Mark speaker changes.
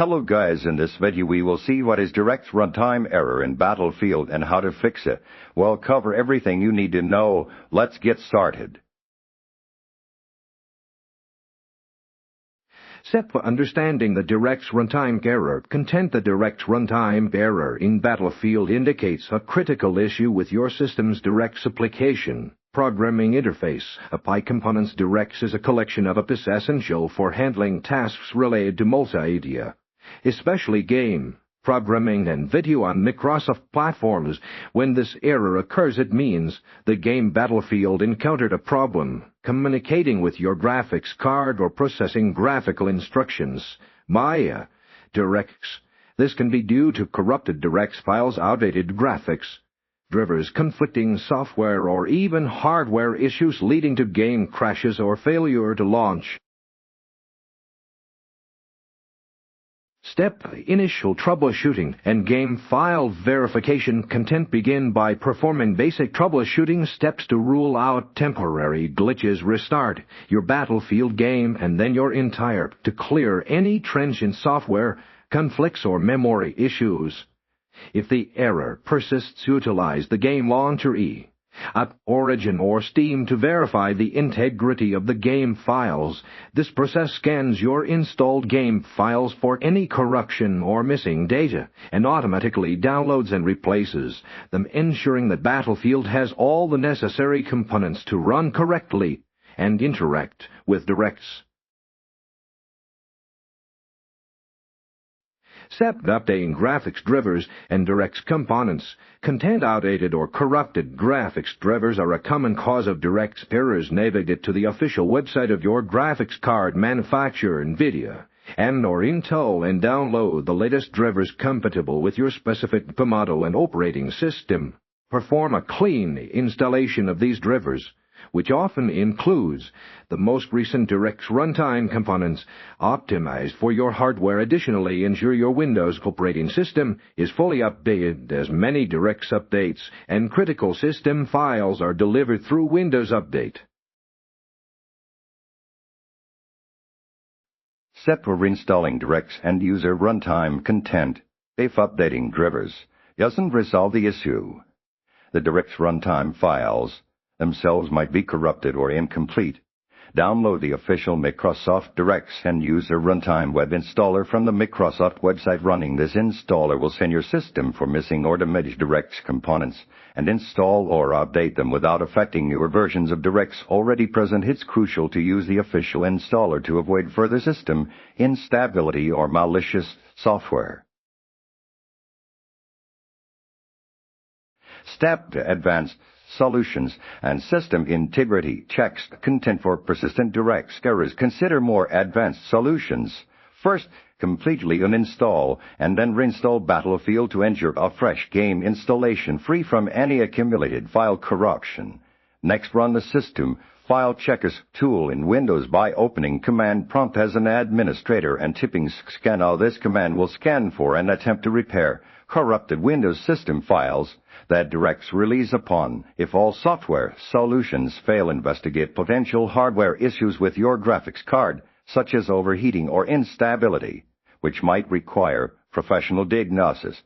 Speaker 1: Hello guys, in this video we will see what is DirectX runtime error in Battlefield and how to fix it. We'll cover everything you need to know. Let's get started.
Speaker 2: Step for understanding the DirectX runtime error. Content: the DirectX runtime error in Battlefield indicates a critical issue with your system's DirectX application. Programming interface. API components. DirectX is a collection of apps essential for handling tasks related to multimedia, especially game, programming, and video on Microsoft platforms. When this error occurs, it means the game Battlefield encountered a problem communicating with your graphics card or processing graphical instructions via DirectX. This can be due to corrupted DirectX files, outdated graphics drivers, conflicting software, or even hardware issues leading to game crashes or failure to launch. Step: initial troubleshooting and game file verification. Content: begin by performing basic troubleshooting steps to rule out temporary glitches. Restart your Battlefield game and then your entire to clear any trends in software, conflicts, or memory issues. If the error persists, utilize the game launcher at Origin or Steam to verify the integrity of the game files. This process scans your installed game files for any corruption or missing data and automatically downloads and replaces them, ensuring that Battlefield has all the necessary components to run correctly and interact with DirectX. Step: updating graphics drivers and DirectX components. Content: outdated or corrupted graphics drivers are a common cause of DirectX errors. Navigate to the official website of your graphics card manufacturer, NVIDIA and/or Intel, and download the latest drivers compatible with your specific model and operating system. Perform a clean installation of these drivers, which often includes the most recent DirectX runtime components optimized for your hardware. Additionally, ensure your Windows operating system is fully updated, as many DirectX updates and critical system files are delivered through Windows Update.
Speaker 1: Step for reinstalling DirectX end-user runtime content. If updating drivers doesn't resolve the issue, the DirectX runtime files themselves might be corrupted or incomplete. Download the official Microsoft DirectX end-user runtime web installer from the Microsoft website. Running this installer will scan your system for missing or damaged DirectX components and install or update them without affecting newer versions of DirectX already present. It's crucial to use the official installer to avoid further system instability or malicious software. Step: advanced solutions and system integrity checks. Content: for persistent DirectX errors, consider more advanced solutions. First, completely uninstall and then reinstall Battlefield to ensure a fresh game installation free from any accumulated file corruption. Next, run the System File Checkers tool in Windows by opening Command Prompt as an administrator and typing scan. Now this command will scan for and attempt to repair corrupted Windows system files that DirectX relies upon. If all software solutions fail, investigate potential hardware issues with your graphics card, such as overheating or instability, which might require professional diagnosis.